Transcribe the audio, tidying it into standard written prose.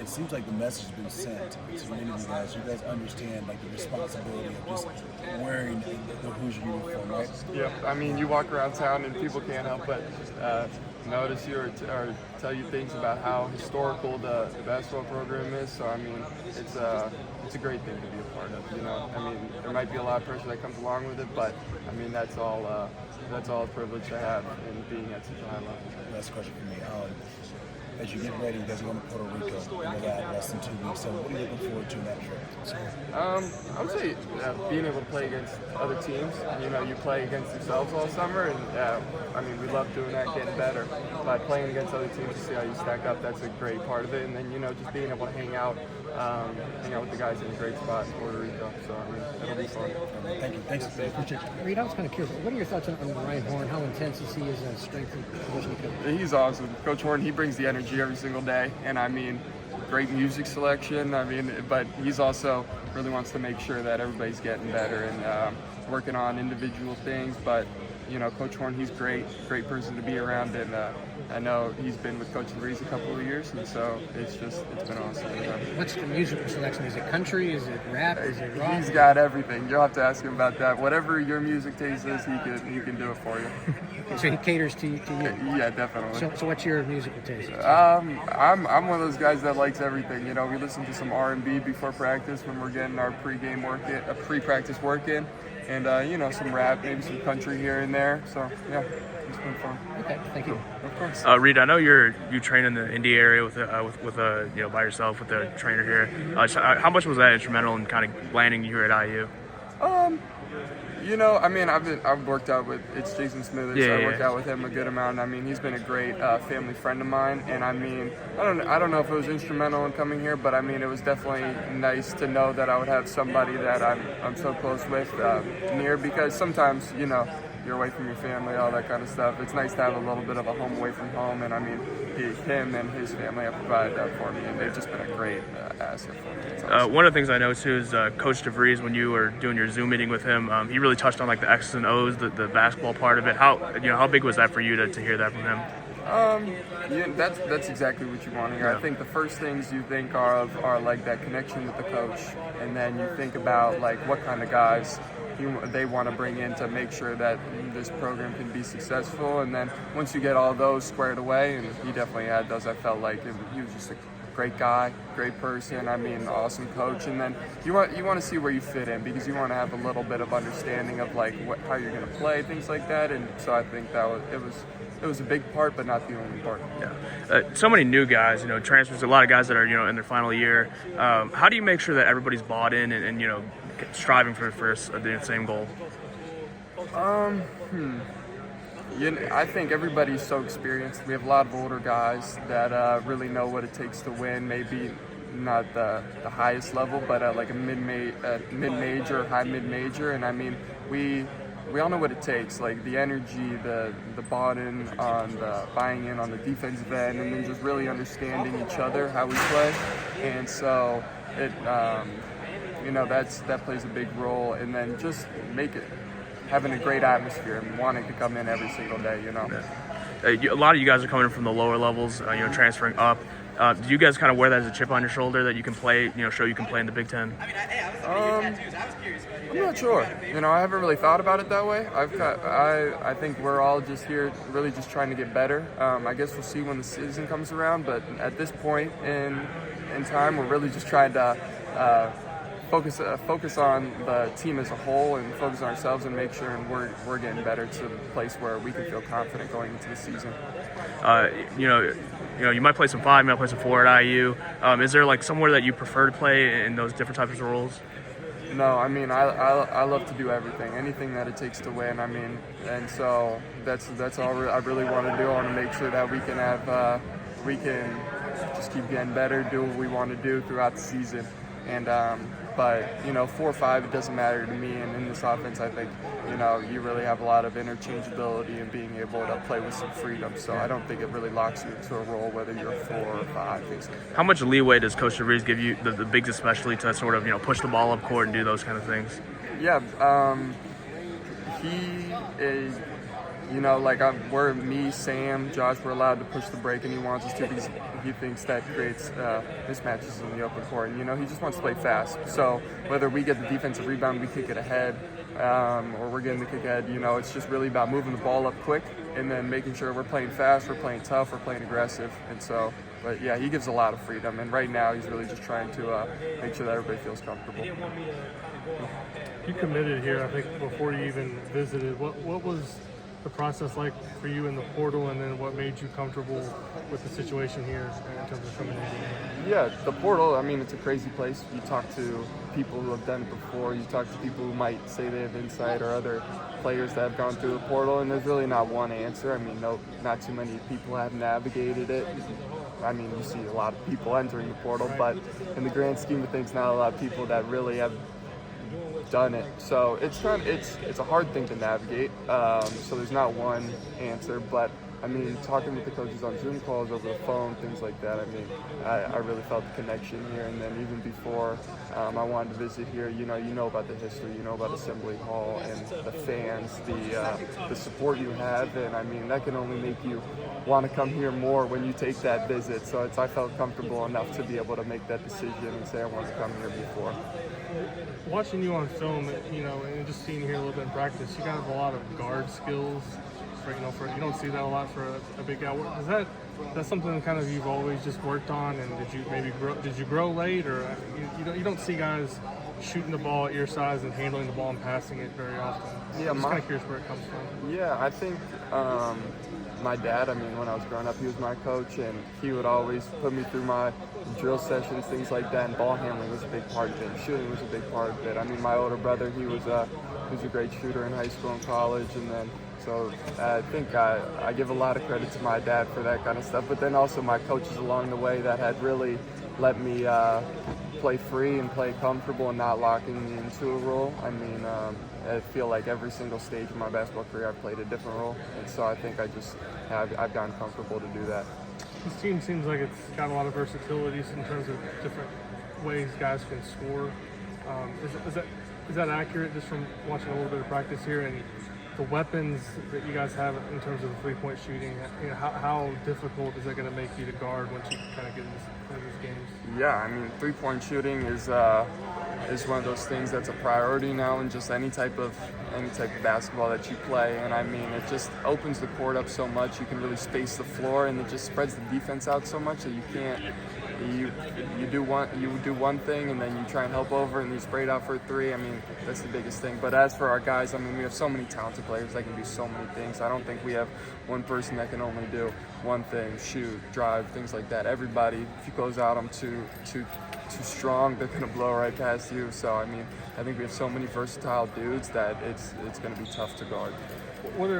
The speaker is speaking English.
it seems like the message has been sent to many of you guys. You guys understand like the responsibility of just wearing the Hoosier uniform, right? Yep. I mean, you walk around town and people can't help but notice you or tell you things about how historical the basketball program is. So I mean, it's a great thing to be a part of. You know, I mean, there might be a lot of pressure that comes along with it, but I mean, that's all a privilege to have in being at such a high level. Last question for me. As you get ready, you guys are going to Puerto Rico. You got less than 2 weeks. So what are you looking forward to in that trip? I would say being able to play against other teams. You know, you play against yourselves all summer, and I mean, we love doing that, getting better. But playing against other teams to see how you stack up, that's a great part of it. And then, you know, just being able to hang out with the guys in a great spot in Puerto Rico. So, I mean, it'll be fun. Thank you. Thanks. Appreciate you. Reed, I was kind of curious. What are your thoughts on Ryan Horn? How intense is he as a strength and conditioning coach? He's awesome. Coach Horn, he brings the energy every single day. And, I mean, great music selection. I mean, but he's also really wants to make sure that everybody's getting better and working on individual things. But, you know, Coach Horn, he's great person to be around. And I know he's been with Coach DeVries a couple of years, and so it's been awesome. What's the music selection? Is it country? Is it rap? Is it rock? He's got everything. You'll have to ask him about that. Whatever your music taste is, he can do it for you. So he caters to you. Yeah, definitely. So what's your musical taste? I'm one of those guys that likes everything. You know, we listen to some R&B before practice when we're getting our pre-practice work in, and you know, some rap, maybe some country here and there. So yeah. It's been fun. Okay, thank you. Of course. Reed, I know you train in the Indy area with you know, by yourself with a trainer here. So how much was that instrumental in kind of landing you here at IU? You know, I mean, I've worked out with Jason Smithers. Yeah, I worked out with him a good amount. I mean, he's been a great family friend of mine, and I mean, I don't know if it was instrumental in coming here, but I mean, it was definitely nice to know that I would have somebody that I'm so close with near, because sometimes, you know, you're away from your family, all that kind of stuff. It's nice to have a little bit of a home away from home, and I mean, him and his family have provided that for me, and they've just been a great asset for me. Awesome. One of the things I know too is Coach DeVries, when you were doing your Zoom meeting with him, he really touched on like the X's and O's, the basketball part of it. How big was that for you to hear that from him? Yeah, that's exactly what you want to hear. Yeah. I think the first things you think of are like that connection with the coach, and then you think about like what kind of guys they want to bring in to make sure that this program can be successful. And then once you get all those squared away, and he definitely had those, I felt like he was just a great guy, great person. I mean, awesome coach. And then you want to see where you fit in, because you want to have a little bit of understanding of like how you're going to play, things like that. And so I think it was a big part, but not the only part. Yeah. So many new guys, you know, transfers, a lot of guys that are, you know, in their final year. How do you make sure that everybody's bought in and you know, striving for the same goal? I think everybody's so experienced. We have a lot of older guys that really know what it takes to win. Maybe not the highest level, but like a mid-major, high mid-major. And I mean, we all know what it takes, like the energy, the buying in on the defensive end, and then just really understanding each other, how we play. And so it, you know, that plays a big role. And then just having a great atmosphere and wanting to come in every single day, you know. A lot of you guys are coming from the lower levels, you know, transferring up. Do you guys kind of wear that as a chip on your shoulder that you can play, you know, show you can play in the Big Ten? I'm not sure. You know, I haven't really thought about it that way. I think we're all just here really just trying to get better. I guess we'll see when the season comes around, but at this point in time, we're really just trying to focus on the team as a whole and focus on ourselves and make sure we're getting better to the place where we can feel confident going into the season. You know, you might play some 5, you might play some 4 at IU. Is there like somewhere that you prefer to play in those different types of roles? No, I mean, I love to do anything that it takes to win. I mean, and so that's all I really want to do. I want to make sure that we can just keep getting better, do what we want to do throughout the season. And but you know, 4 or 5, it doesn't matter to me. And in this offense, I think, you know, you really have a lot of interchangeability and being able to play with some freedom. So I don't think it really locks you into a role whether you're 4 or 5. How much leeway does Coach DeVries give you, the bigs especially, to sort of, you know, push the ball up court and do those kind of things? Yeah, we're me, Sam, Josh, we're allowed to push the break, and he wants us to because he thinks that creates mismatches in the open court. And, he just wants to play fast. So whether we get the defensive rebound, we kick it ahead, or we're getting the kick ahead, it's just really about moving the ball up quick and then making sure we're playing fast, we're playing tough, we're playing aggressive. And so, but yeah, he gives a lot of freedom. And right now he's really just trying to make sure that everybody feels comfortable. You committed here, I think, before you even visited. What was the process like for you in the portal, and then what made you comfortable with the situation here in terms of coming in? Yeah, the portal, it's a crazy place. You talk to people who have done it before. You talk to people who might say they have insight, or other players that have gone through the portal, and there's really not one answer. Not too many people have navigated it. You see a lot of people entering the portal, but in the grand scheme of things, not a lot of people that really have done it. So it's a hard thing to navigate. So there's not one answer, but talking with the coaches on Zoom calls, over the phone, things like that, I really felt the connection here. And then even before I wanted to visit here, you know about the history, you know about Assembly Hall and the fans, the support you have, and that can only make you want to come here more when you take that visit. So I felt comfortable enough to be able to make that decision and say I want to come here before. Watching you on film, and just seeing you here a little bit in practice, you got a lot of guard skills. You don't see that a lot for a big guy. Is that something kind of you've always just worked on, and did you grow late, or you don't see guys shooting the ball at your size and handling the ball and passing it very often? Yeah, I'm just kind of curious where it comes from. Yeah, I think my dad, when I was growing up, he was my coach, and he would always put me through my drill sessions, things like that, and ball handling was a big part of it. Shooting was a big part of it. My older brother, he was a great shooter in high school and college, and then so I think I give a lot of credit to my dad for that kind of stuff, but then also my coaches along the way that had really let me play free and play comfortable and not locking me into a role. I feel like every single stage of my basketball career I've played a different role, and so I think I've gotten comfortable to do that. This team seems like it's got a lot of versatility in terms of different ways guys can score. Is that accurate, just from watching a little bit of practice here, and the weapons that you guys have in terms of the three-point shooting? How difficult is that going to make you to guard once you kind of get into these games? Yeah, three-point shooting is one of those things that's a priority now in just any type of basketball that you play. And it just opens the court up so much. You can really space the floor, and it just spreads the defense out so much that you can't. You do one thing, and then you try and help over, and you spray it out for a three. That's the biggest thing. But as for our guys, we have so many talented players that can do so many things. I don't think we have one person that can only do one thing: shoot, drive, things like that. Everybody, if you close out them too strong, they're gonna blow right past you. So I think we have so many versatile dudes that it's gonna be tough to guard. What are